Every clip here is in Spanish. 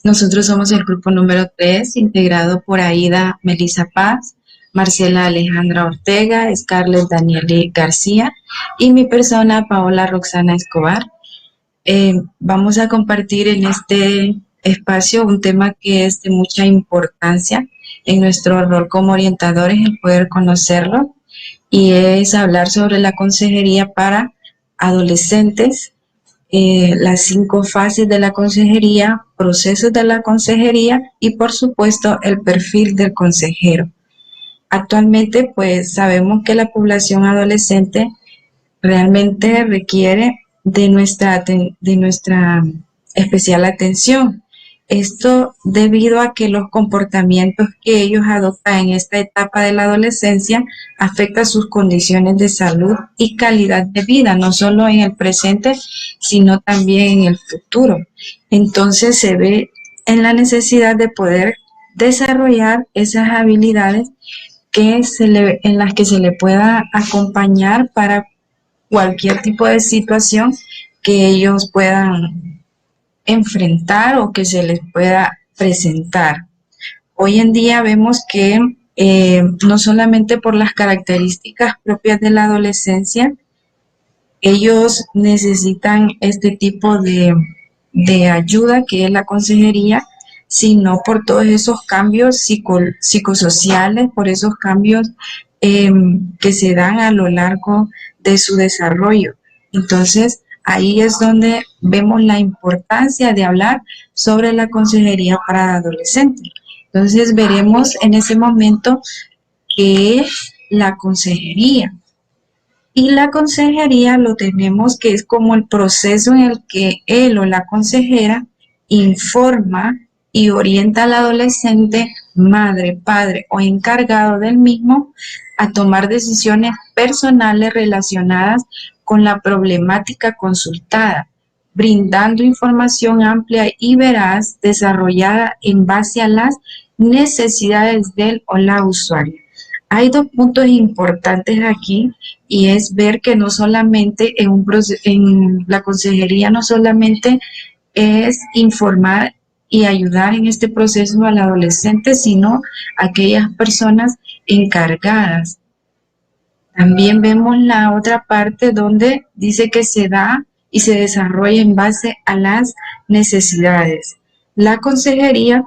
Nosotros somos el grupo número 3, integrado por Aida Melissa Paz, Marcela Alejandra Ortega, Scarlett Danieli García y mi persona Paola Roxana Escobar. Vamos a compartir en este espacio un tema que es de mucha importancia en nuestro rol como orientadores, el poder conocerlo, y es hablar sobre la consejería para adolescentes, las 5 fases de la consejería, procesos de la consejería y por supuesto el perfil del consejero. Actualmente pues sabemos que la población adolescente realmente requiere de nuestra especial atención. Esto debido a que los comportamientos que ellos adoptan en esta etapa de la adolescencia afectan sus condiciones de salud y calidad de vida, no solo en el presente, sino también en el futuro. Entonces se ve en la necesidad de poder desarrollar esas habilidades en las que se le pueda acompañar para cualquier tipo de situación que ellos puedan enfrentar o que se les pueda presentar. Hoy en día vemos que no solamente por las características propias de la adolescencia, ellos necesitan este tipo de ayuda que es la consejería, sino por todos esos cambios psicosociales, por esos cambios que se dan a lo largo de su desarrollo. Entonces, ahí es donde vemos la importancia de hablar sobre la consejería para adolescentes. Entonces, veremos en ese momento qué es la consejería. Y la consejería lo tenemos que es como el proceso en el que él o la consejera informa y orienta al adolescente, madre, padre o encargado del mismo a tomar decisiones personales relacionadas con la problemática consultada, brindando información amplia y veraz desarrollada en base a las necesidades del o la usuaria. Hay 2 puntos importantes aquí y es ver que no solamente en la consejería no solamente es informar y ayudar en este proceso al adolescente, sino a aquellas personas encargadas. También vemos la otra parte donde dice que se da y se desarrolla en base a las necesidades. La consejería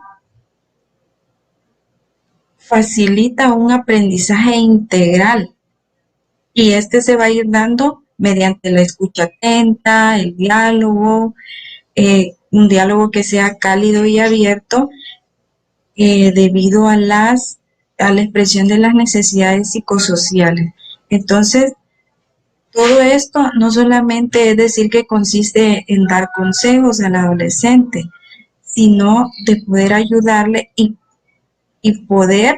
facilita un aprendizaje integral y este se va a ir dando mediante la escucha atenta, el diálogo, un diálogo que sea cálido y abierto, debido a la expresión de las necesidades psicosociales. Entonces, todo esto no solamente es decir que consiste en dar consejos al adolescente, sino de poder ayudarle y poder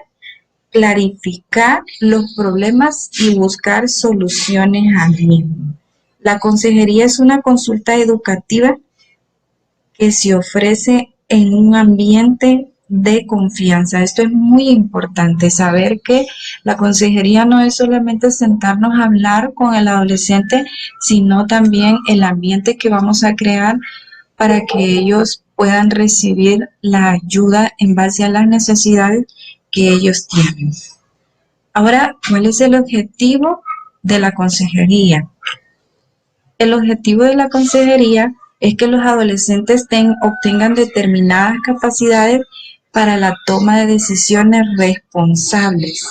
clarificar los problemas y buscar soluciones al mismo. La consejería es una consulta educativa que se ofrece en un ambiente de confianza. Esto es muy importante, saber que la consejería no es solamente sentarnos a hablar con el adolescente, sino también el ambiente que vamos a crear para que ellos puedan recibir la ayuda en base a las necesidades que ellos tienen. Ahora, ¿cuál es el objetivo de la consejería? El objetivo de la consejería es que los adolescentes obtengan determinadas capacidades para la toma de decisiones responsables,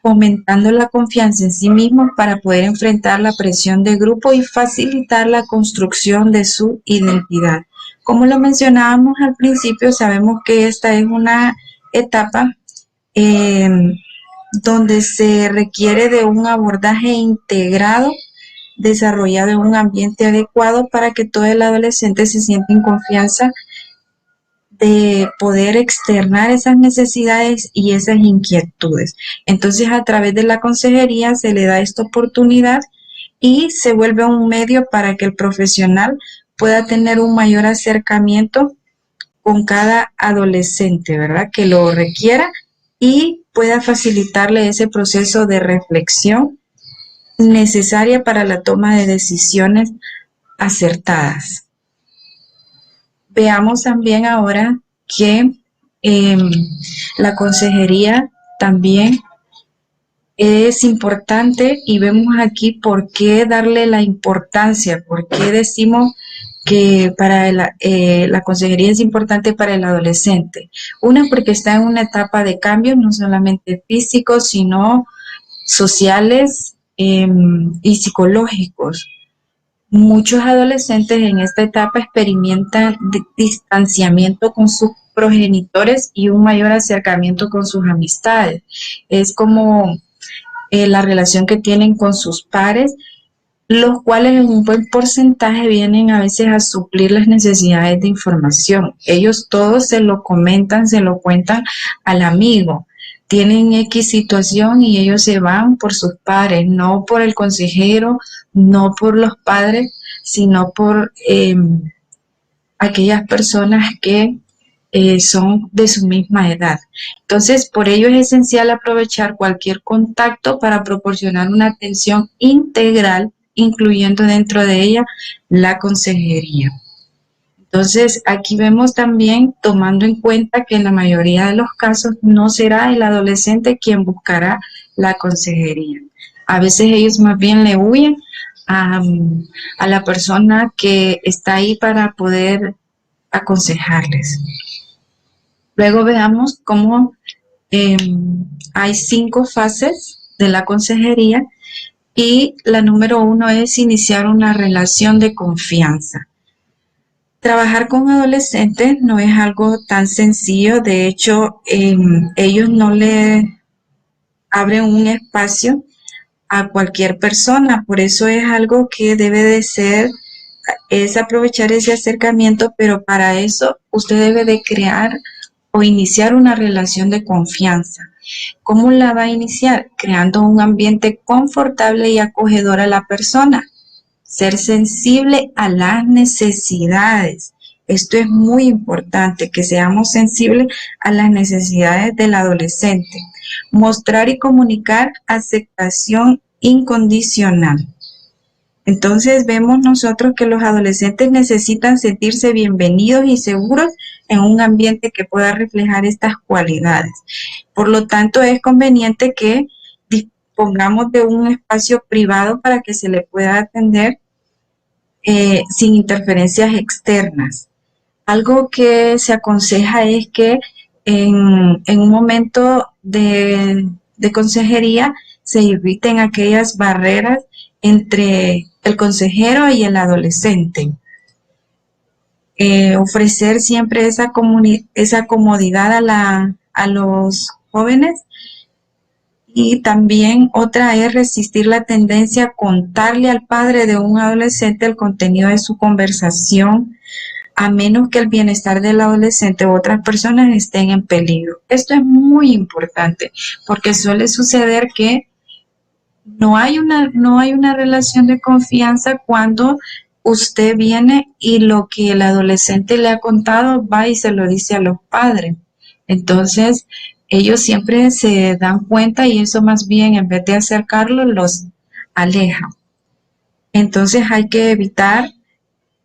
fomentando la confianza en sí mismos para poder enfrentar la presión de grupo y facilitar la construcción de su identidad. Como lo mencionábamos al principio, sabemos que esta es una etapa donde se requiere de un abordaje integrado, desarrollado en un ambiente adecuado para que todo el adolescente se sienta en confianza de poder externar esas necesidades y esas inquietudes. Entonces, a través de la consejería se le da esta oportunidad y se vuelve un medio para que el profesional pueda tener un mayor acercamiento con cada adolescente, ¿verdad? Que lo requiera y pueda facilitarle ese proceso de reflexión necesaria para la toma de decisiones acertadas. Veamos también ahora que la consejería también es importante y vemos aquí por qué darle la importancia, por qué decimos que para la consejería es importante para el adolescente. Una, porque está en una etapa de cambio, no solamente físicos, sino sociales y psicológicos. Muchos adolescentes en esta etapa experimentan distanciamiento con sus progenitores y un mayor acercamiento con sus amistades. Es como la relación que tienen con sus pares, los cuales en un buen porcentaje vienen a veces a suplir las necesidades de información. Ellos todos se lo comentan, se lo cuentan al amigo. Tienen X situación y ellos se van por sus pares, no por el consejero, no por los padres, sino por aquellas personas que son de su misma edad. Entonces, por ello es esencial aprovechar cualquier contacto para proporcionar una atención integral, incluyendo dentro de ella la consejería. Entonces, aquí vemos también, tomando en cuenta que en la mayoría de los casos no será el adolescente quien buscará la consejería. A veces ellos más bien le huyen a la persona que está ahí para poder aconsejarles. Luego veamos cómo hay 5 fases de la consejería y la número 1 es iniciar una relación de confianza. Trabajar con adolescentes no es algo tan sencillo, de hecho ellos no le abren un espacio a cualquier persona, por eso es algo que debe de ser, es aprovechar ese acercamiento, pero para eso usted debe de crear o iniciar una relación de confianza. ¿Cómo la va a iniciar? Creando un ambiente confortable y acogedor a la persona. Ser sensible a las necesidades. Esto es muy importante, que seamos sensibles a las necesidades del adolescente. Mostrar y comunicar aceptación incondicional. Entonces vemos nosotros que los adolescentes necesitan sentirse bienvenidos y seguros en un ambiente que pueda reflejar estas cualidades. Por lo tanto, es conveniente que dispongamos de un espacio privado para que se le pueda atender sin interferencias externas. Algo que se aconseja es que en un momento de consejería se eviten aquellas barreras entre el consejero y el adolescente. Ofrecer siempre esa comodidad a los jóvenes. Y también otra es resistir la tendencia a contarle al padre de un adolescente el contenido de su conversación, a menos que el bienestar del adolescente u otras personas estén en peligro. Esto es muy importante porque suele suceder que no hay una relación de confianza cuando usted viene y lo que el adolescente le ha contado va y se lo dice a los padres. Entonces, ellos siempre se dan cuenta y eso más bien en vez de acercarlos los aleja. Entonces hay que evitar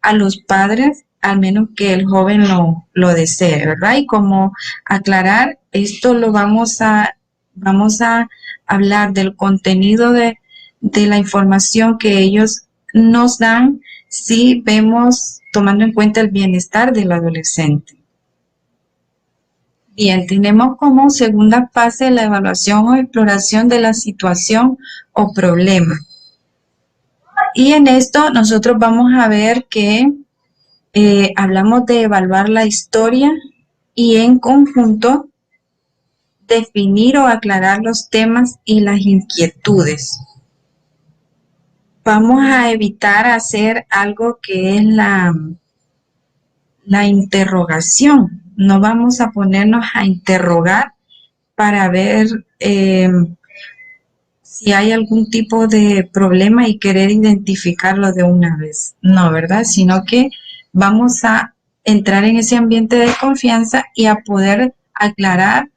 a los padres, al menos que el joven lo desee, ¿verdad? Y como aclarar, esto lo vamos a hablar del contenido de la información que ellos nos dan si vemos, tomando en cuenta el bienestar del adolescente. Bien, tenemos como segunda fase la evaluación o exploración de la situación o problema. Y en esto nosotros vamos a ver que hablamos de evaluar la historia y en conjunto definir o aclarar los temas y las inquietudes. Vamos a evitar hacer algo que es la interrogación. No vamos a ponernos a interrogar para ver si hay algún tipo de problema y querer identificarlo de una vez. No, ¿verdad? Sino que vamos a entrar en ese ambiente de confianza y a poder aclarar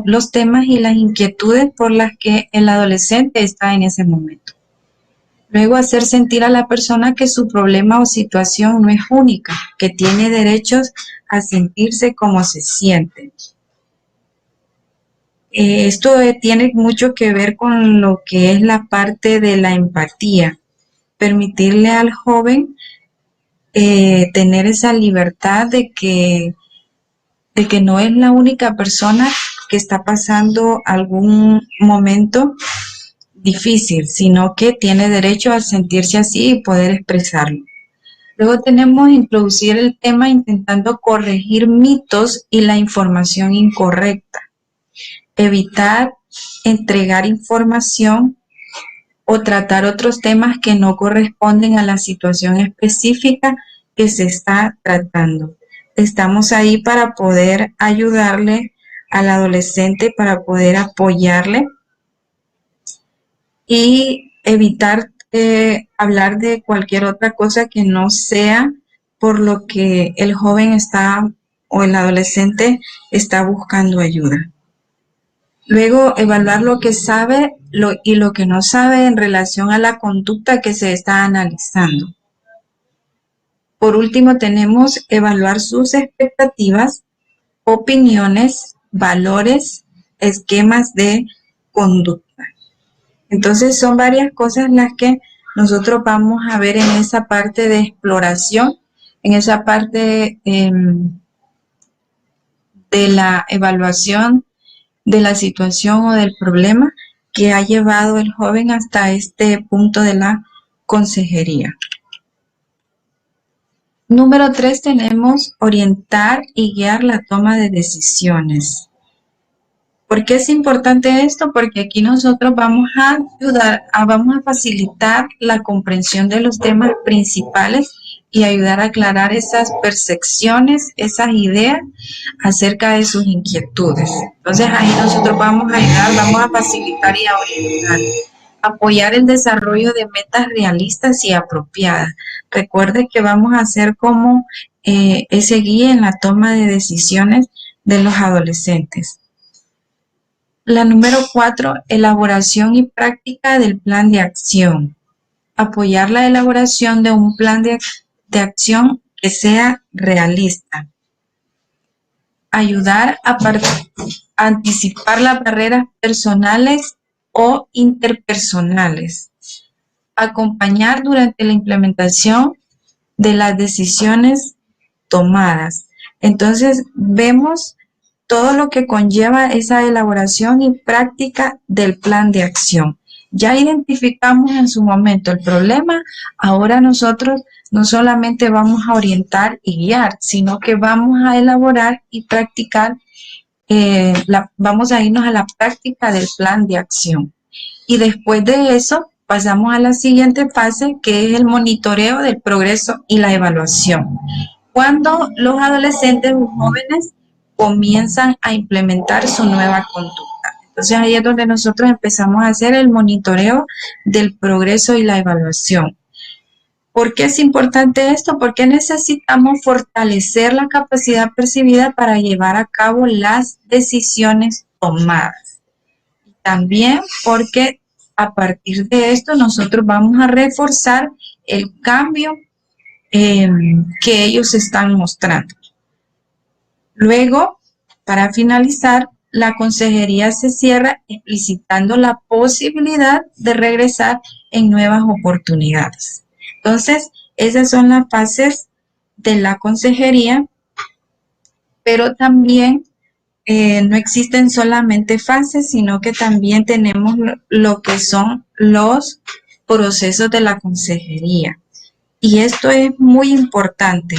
los temas y las inquietudes por las que el adolescente está en ese momento. Luego, hacer sentir a la persona que su problema o situación no es única, que tiene derechos a sentirse como se siente. Esto tiene mucho que ver con lo que es la parte de la empatía. Permitirle al joven tener esa libertad de que no es la única persona que está pasando algún momento difícil, sino que tiene derecho a sentirse así y poder expresarlo. Luego tenemos introducir el tema intentando corregir mitos y la información incorrecta. Evitar entregar información o tratar otros temas que no corresponden a la situación específica que se está tratando. Estamos ahí para poder ayudarle al adolescente, para poder apoyarle y evitar hablar de cualquier otra cosa que no sea por lo que el joven está o el adolescente está buscando ayuda. Luego, evaluar lo que sabe y lo que no sabe en relación a la conducta que se está analizando. Por último, tenemos evaluar sus expectativas, opiniones, valores, esquemas de conducta. Entonces, son varias cosas las que nosotros vamos a ver en esa parte de exploración, en esa parte de la evaluación de la situación o del problema que ha llevado el joven hasta este punto de la consejería. Número 3, tenemos orientar y guiar la toma de decisiones. ¿Por qué es importante esto? Porque aquí nosotros vamos a ayudar, vamos a facilitar la comprensión de los temas principales y ayudar a aclarar esas percepciones, esas ideas acerca de sus inquietudes. Entonces ahí nosotros vamos a ayudar, vamos a facilitar y a orientar. Apoyar el desarrollo de metas realistas y apropiadas. Recuerde que vamos a hacer como ese guía en la toma de decisiones de los adolescentes. La número 4, elaboración y práctica del plan de acción. Apoyar la elaboración de un plan de acción que sea realista. Ayudar a anticipar las barreras personales o interpersonales. Acompañar durante la implementación de las decisiones tomadas. Entonces, vemos todo lo que conlleva esa elaboración y práctica del plan de acción. Ya identificamos en su momento el problema, ahora nosotros no solamente vamos a orientar y guiar, sino que vamos a elaborar y practicar, vamos a irnos a la práctica del plan de acción. Y después de eso, pasamos a la siguiente fase, que es el monitoreo del progreso y la evaluación. Cuando los adolescentes o jóvenes comienzan a implementar su nueva conducta. Entonces ahí es donde nosotros empezamos a hacer el monitoreo del progreso y la evaluación. ¿Por qué es importante esto? Porque necesitamos fortalecer la capacidad percibida para llevar a cabo las decisiones tomadas. También porque a partir de esto nosotros vamos a reforzar el cambio que ellos están mostrando. Luego, para finalizar, la consejería se cierra explicitando la posibilidad de regresar en nuevas oportunidades. Entonces, esas son las fases de la consejería, pero también no existen solamente fases, sino que también tenemos lo que son los procesos de la consejería. Y esto es muy importante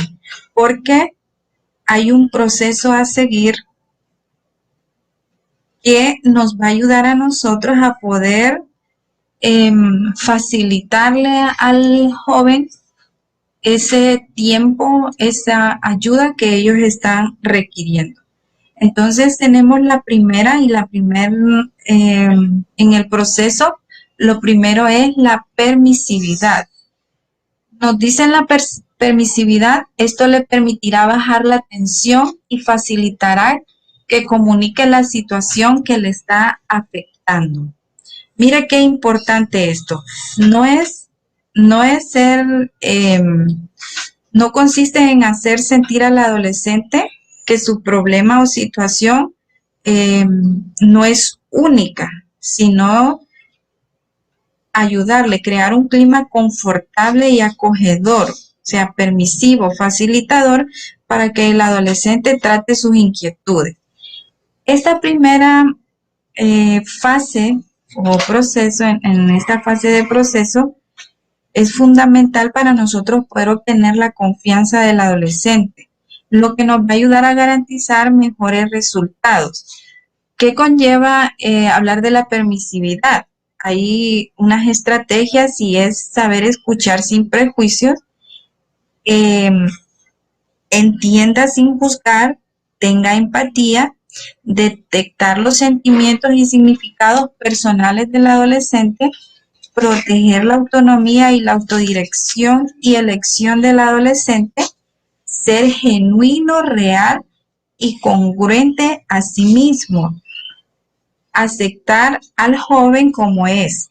porque hay un proceso a seguir que nos va a ayudar a nosotros a poder facilitarle al joven ese tiempo, esa ayuda que ellos están requiriendo. Entonces tenemos la primera en el proceso, lo primero es la permisividad. Nos dicen la permisividad, esto le permitirá bajar la tensión y facilitará que comunique la situación que le está afectando. Mire qué importante esto. No es no es no consiste en hacer sentir al adolescente que su problema o situación no es única, sino ayudarle, crear un clima confortable y acogedor, o sea, permisivo, facilitador, para que el adolescente trate sus inquietudes. Esta primera fase o proceso, en esta fase de proceso, es fundamental para nosotros poder obtener la confianza del adolescente, lo que nos va a ayudar a garantizar mejores resultados. ¿Qué conlleva hablar de la permisividad? Hay unas estrategias y es saber escuchar sin prejuicios, eh, entienda sin juzgar, tenga empatía, detectar los sentimientos y significados personales del adolescente, proteger la autonomía y la autodirección y elección del adolescente, ser genuino, real y congruente a sí mismo, aceptar al joven como es.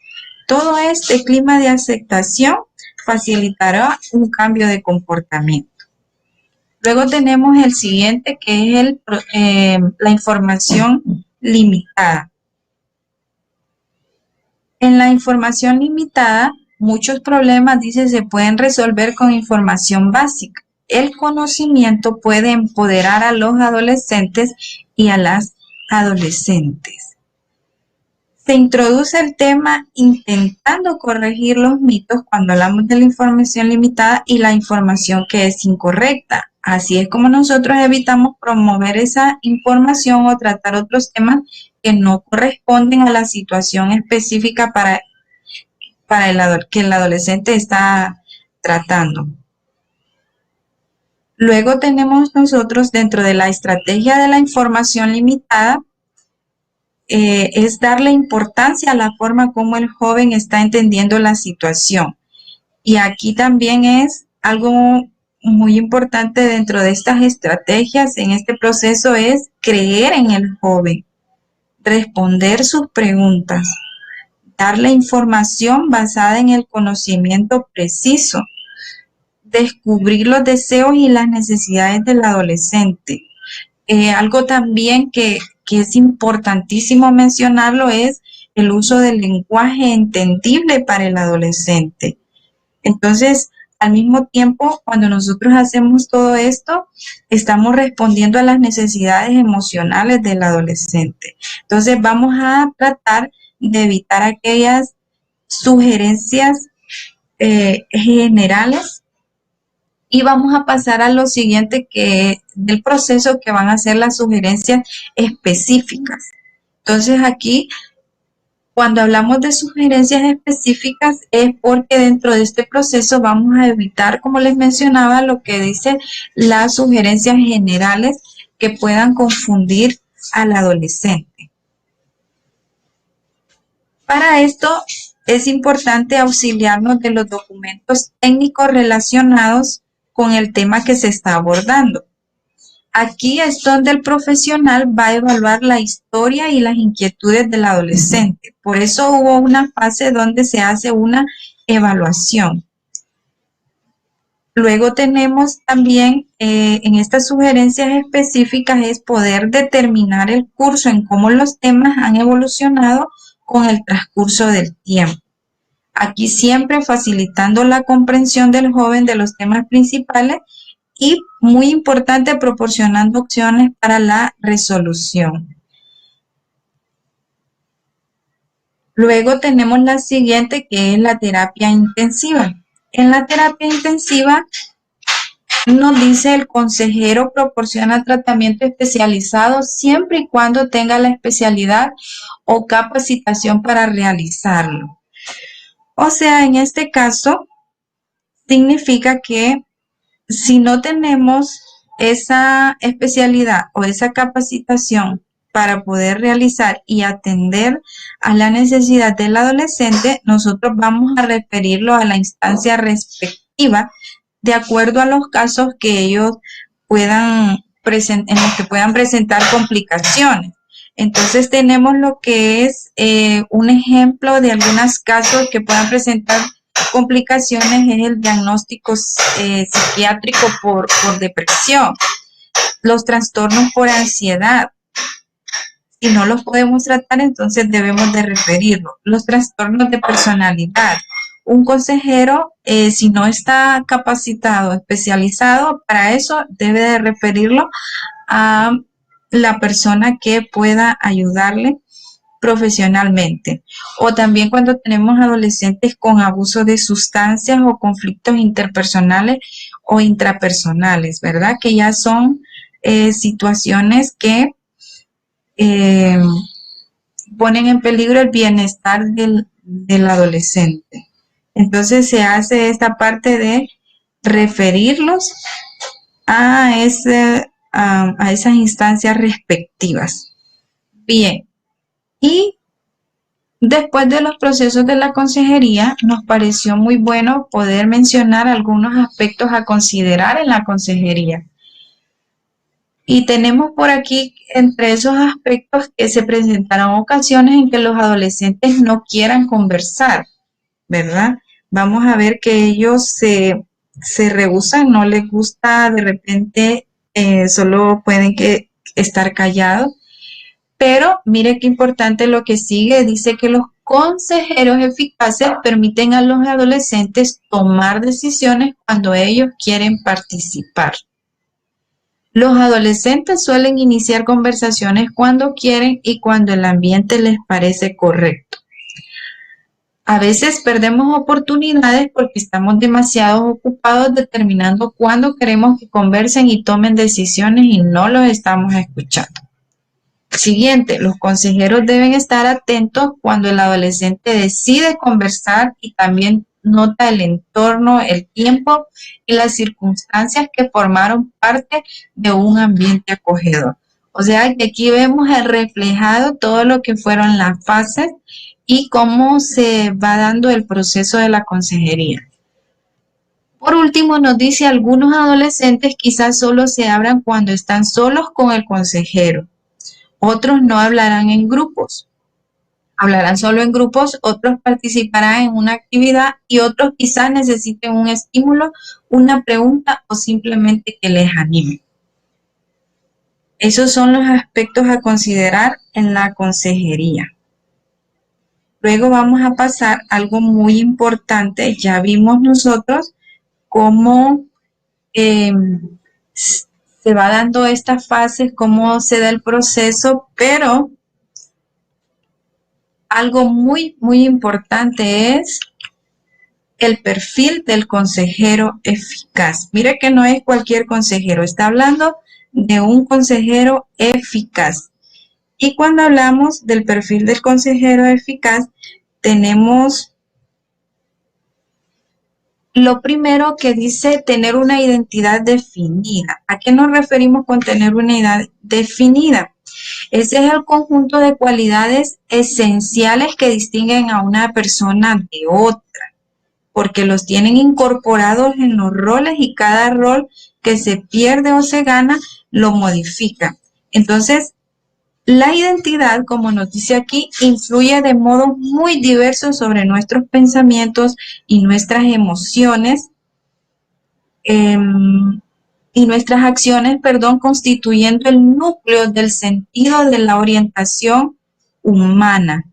Todo este clima de aceptación facilitará un cambio de comportamiento. Luego tenemos el siguiente, que es la información limitada. En la información limitada, muchos problemas, dice, se pueden resolver con información básica. El conocimiento puede empoderar a los adolescentes y a las adolescentes. Se introduce el tema intentando corregir los mitos cuando hablamos de la información limitada y la información que es incorrecta. Así es como nosotros evitamos promover esa información o tratar otros temas que no corresponden a la situación específica que el adolescente está tratando. Luego tenemos nosotros, dentro de la estrategia de la información limitada, es darle importancia a la forma como el joven está entendiendo la situación. Y aquí también es algo muy importante dentro de estas estrategias, en este proceso, es creer en el joven, responder sus preguntas, darle información basada en el conocimiento preciso, descubrir los deseos y las necesidades del adolescente. Algo también que es importantísimo mencionarlo es el uso del lenguaje entendible para el adolescente. Entonces, al mismo tiempo, cuando nosotros hacemos todo esto, estamos respondiendo a las necesidades emocionales del adolescente. Entonces, vamos a tratar de evitar aquellas sugerencias generales y vamos a pasar a lo siguiente del proceso, que van a ser las sugerencias específicas. Entonces, aquí, cuando hablamos de sugerencias específicas, es porque dentro de este proceso vamos a evitar, como les mencionaba, lo que dice las sugerencias generales que puedan confundir al adolescente. Para esto es importante auxiliarnos de los documentos técnicos relacionados con el tema que se está abordando. Aquí es donde el profesional va a evaluar la historia y las inquietudes del adolescente. Por eso hubo una fase donde se hace una evaluación. Luego tenemos también en estas sugerencias específicas es poder determinar el curso en cómo los temas han evolucionado con el transcurso del tiempo. Aquí siempre facilitando la comprensión del joven de los temas principales y, muy importante, proporcionando opciones para la resolución. Luego tenemos la siguiente, que es la terapia intensiva. En la terapia intensiva nos dice el consejero proporciona tratamiento especializado siempre y cuando tenga la especialidad o capacitación para realizarlo. O sea, en este caso, significa que si no tenemos esa especialidad o esa capacitación para poder realizar y atender a la necesidad del adolescente, nosotros vamos a referirlo a la instancia respectiva de acuerdo a los casos que ellos en los que puedan presentar complicaciones. Entonces tenemos lo que es un ejemplo de algunos casos que puedan presentar complicaciones es el diagnóstico psiquiátrico por depresión, los trastornos por ansiedad. Si no los podemos tratar, entonces debemos de referirlo. Los trastornos de personalidad. Un consejero, si no está capacitado, especializado para eso, debe de referirlo a la persona que pueda ayudarle profesionalmente. O también cuando tenemos adolescentes con abuso de sustancias o conflictos interpersonales o intrapersonales, ¿verdad? Que ya son situaciones que ponen en peligro el bienestar del adolescente. Entonces se hace esta parte de referirlos a esas instancias respectivas. Bien, y después de los procesos de la consejería, nos pareció muy bueno poder mencionar algunos aspectos a considerar en la consejería. Y tenemos por aquí, entre esos aspectos, que se presentarán ocasiones en que los adolescentes no quieran conversar, ¿verdad? Vamos a ver que ellos se rehúsan, no les gusta, de repente solo pueden estar callados. Pero mire qué importante lo que sigue, dice que los consejeros eficaces permiten a los adolescentes tomar decisiones cuando ellos quieren participar. Los adolescentes suelen iniciar conversaciones cuando quieren y cuando el ambiente les parece correcto. A veces perdemos oportunidades porque estamos demasiado ocupados determinando cuándo queremos que conversen y tomen decisiones y no los estamos escuchando. Siguiente, los consejeros deben estar atentos cuando el adolescente decide conversar y también nota el entorno, el tiempo y las circunstancias que formaron parte de un ambiente acogedor. O sea que aquí vemos el reflejado todo lo que fueron las fases y cómo se va dando el proceso de la consejería. Por último, nos dice algunos adolescentes quizás solo se abran cuando están solos con el consejero. Otros no hablarán en grupos, hablarán solo en grupos, otros participarán en una actividad y otros quizás necesiten un estímulo, una pregunta o simplemente que les anime. Esos son los aspectos a considerar en la consejería. Luego vamos a pasar a algo muy importante. Ya vimos nosotros cómo se va dando estas fases, cómo se da el proceso, pero algo muy, muy importante es el perfil del consejero eficaz. Mire que no es cualquier consejero, está hablando de un consejero eficaz. Y cuando hablamos del perfil del consejero eficaz, tenemos lo primero que dice tener una identidad definida. ¿A qué nos referimos con tener una identidad definida? Ese es el conjunto de cualidades esenciales que distinguen a una persona de otra, porque los tienen incorporados en los roles y cada rol que se pierde o se gana lo modifica. Entonces, la identidad, como nos dice aquí, influye de modo muy diverso sobre nuestros pensamientos y nuestras emociones y nuestras acciones, constituyendo el núcleo del sentido de la orientación humana.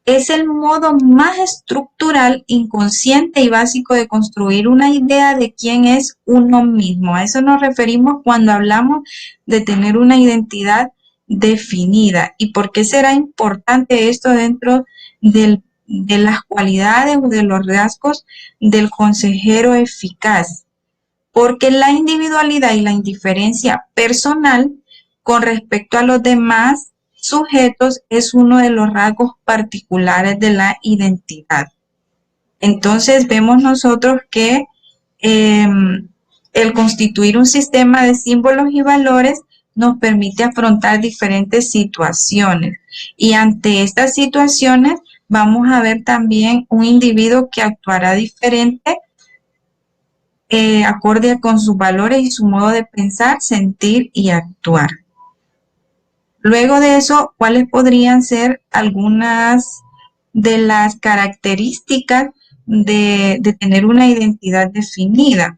Es el modo más estructural, inconsciente y básico de construir una idea de quién es uno mismo. A eso nos referimos cuando hablamos de tener una identidad definida. ¿Y por qué será importante esto dentro de las cualidades o de los rasgos del consejero eficaz? Porque la individualidad y la indiferencia personal con respecto a los demás sujetos es uno de los rasgos particulares de la identidad. Entonces vemos nosotros que el constituir un sistema de símbolos y valores nos permite afrontar diferentes situaciones. Y ante estas situaciones vamos a ver también un individuo que actuará diferente acorde con sus valores y su modo de pensar, sentir y actuar. Luego de eso, ¿cuáles podrían ser algunas de las características de tener una identidad definida.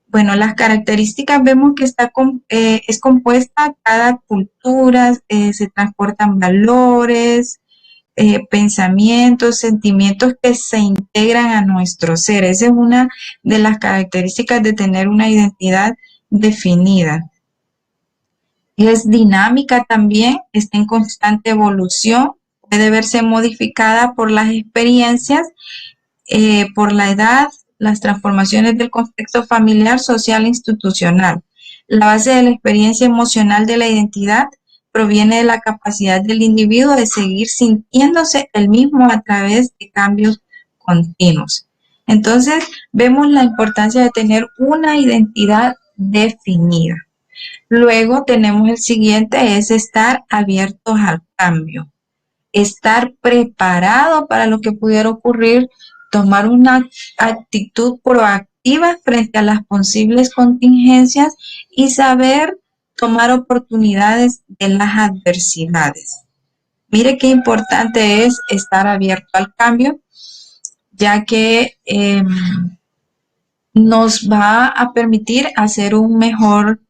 Bueno, las características vemos que es compuesta cada cultura, se transportan valores, pensamientos, sentimientos que se integran a nuestro ser. Esa es una de las características de tener una identidad definida. Es dinámica también, está en constante evolución, puede verse modificada por las experiencias, por la edad, las transformaciones del contexto familiar, social e institucional. La base de la experiencia emocional de la identidad proviene de la capacidad del individuo de seguir sintiéndose el mismo a través de cambios continuos. Entonces, vemos la importancia de tener una identidad definida. Luego tenemos el siguiente, es estar abiertos al cambio, estar preparado para lo que pudiera ocurrir, tomar una actitud proactiva frente a las posibles contingencias y saber tomar oportunidades de las adversidades. Mire qué importante es estar abierto al cambio, ya que nos va a permitir hacer un mejor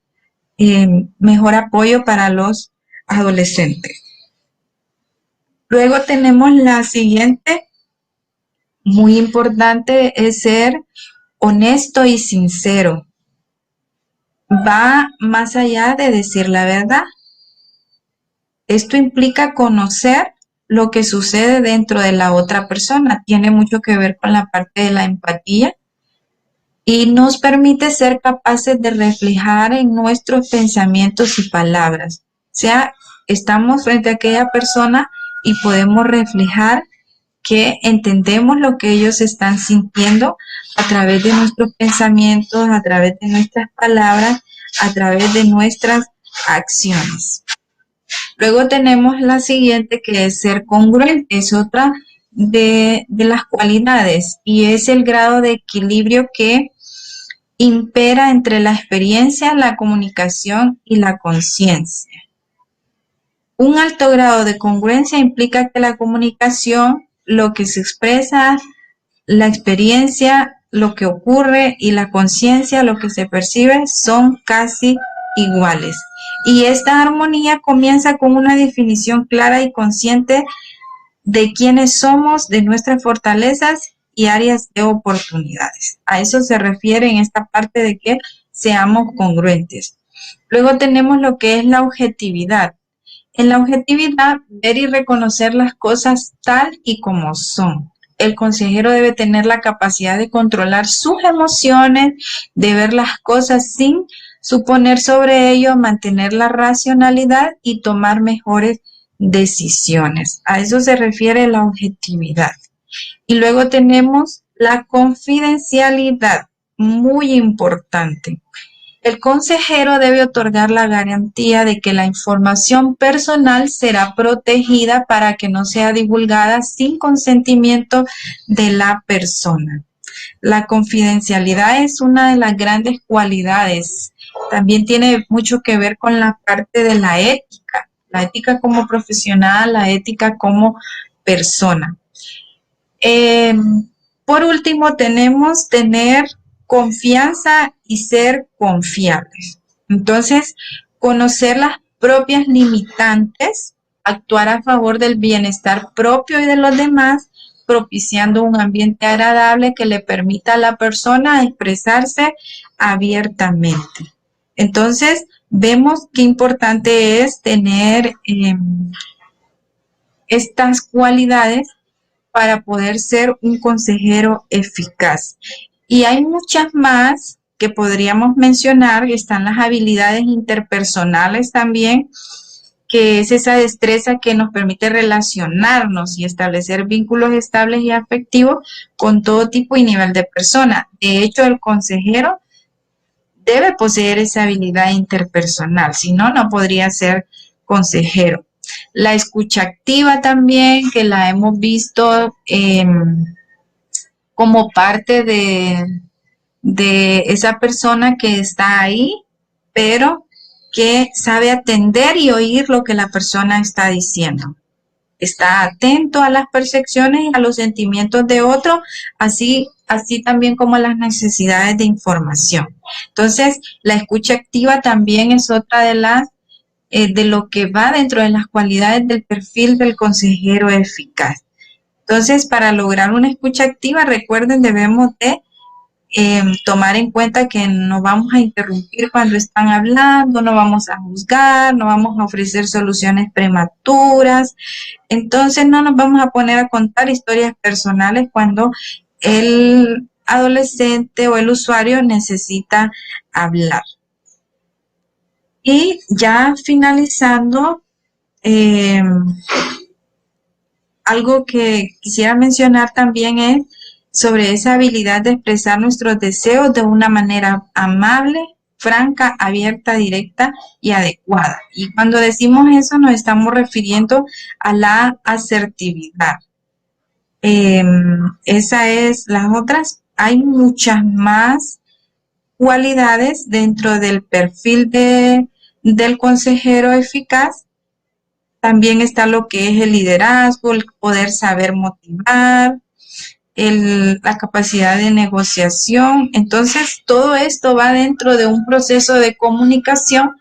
apoyo para los adolescentes. Luego tenemos la siguiente, muy importante, es ser honesto y sincero. Va más allá de decir la verdad. Esto implica conocer lo que sucede dentro de la otra persona. Tiene mucho que ver con la parte de la empatía y nos permite ser capaces de reflejar en nuestros pensamientos y palabras. O sea, estamos frente a aquella persona y podemos reflejar que entendemos lo que ellos están sintiendo a través de nuestros pensamientos, a través de nuestras palabras, a través de nuestras acciones. Luego tenemos la siguiente, que es ser congruente, es otra de las cualidades y es el grado de equilibrio que impera entre la experiencia, la comunicación y la conciencia. Un alto grado de congruencia implica que la comunicación, lo que se expresa, la experiencia, lo que ocurre y la conciencia, lo que se percibe, son casi iguales. Y esta armonía comienza con una definición clara y consciente de quiénes somos, de nuestras fortalezas y áreas de oportunidades. A eso se refiere en esta parte de que seamos congruentes. Luego tenemos lo que es la objetividad. En la objetividad, ver y reconocer las cosas tal y como son. El consejero debe tener la capacidad de controlar sus emociones, de ver las cosas sin suponer sobre ello, mantener la racionalidad y tomar mejores decisiones. A eso se refiere la objetividad. Y luego tenemos la confidencialidad, muy importante. El consejero debe otorgar la garantía de que la información personal será protegida para que no sea divulgada sin consentimiento de la persona. La confidencialidad es una de las grandes cualidades. También tiene mucho que ver con la parte de la ética como profesional, la ética como persona. Por último, tenemos tener confianza y ser confiables. Entonces, conocer las propias limitantes, actuar a favor del bienestar propio y de los demás, propiciando un ambiente agradable que le permita a la persona expresarse abiertamente. Entonces, vemos qué importante es tener estas cualidades para poder ser un consejero eficaz. Y hay muchas más que podríamos mencionar, que están las habilidades interpersonales también, que es esa destreza que nos permite relacionarnos y establecer vínculos estables y afectivos con todo tipo y nivel de persona. De hecho, el consejero debe poseer esa habilidad interpersonal, si no, no podría ser consejero. La escucha activa también, que la hemos visto como parte de esa persona que está ahí, pero que sabe atender y oír lo que la persona está diciendo. está atento a las percepciones y a los sentimientos de otro, así también como a las necesidades de información. Entonces, la escucha activa también es otra de lo que va dentro de las cualidades del perfil del consejero eficaz. Entonces, para lograr una escucha activa, recuerden, debemos de tomar en cuenta que no vamos a interrumpir cuando están hablando, no vamos a juzgar, no vamos a ofrecer soluciones prematuras. Entonces, no nos vamos a poner a contar historias personales cuando el adolescente o el usuario necesita hablar. Y ya finalizando, algo que quisiera mencionar también es sobre esa habilidad de expresar nuestros deseos de una manera amable, franca, abierta, directa y adecuada. Y cuando decimos eso nos estamos refiriendo a la asertividad. Esa es las otras. Hay muchas más cualidades dentro del perfil del consejero eficaz. También está lo que es el liderazgo, el poder saber motivar, la capacidad de negociación. Entonces, todo esto va dentro de un proceso de comunicación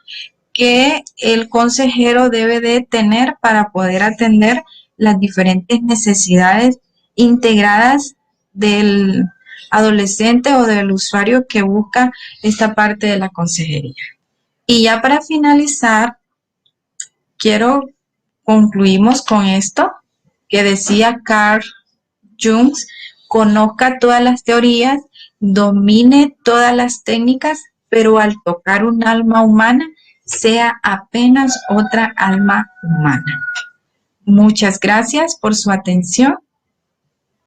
que el consejero debe de tener para poder atender las diferentes necesidades integradas del adolescente o del usuario que busca esta parte de la consejería. Y ya para finalizar, concluimos con esto que decía Carl Jung: conozca todas las teorías, domine todas las técnicas, pero al tocar un alma humana, sea apenas otra alma humana. Muchas gracias por su atención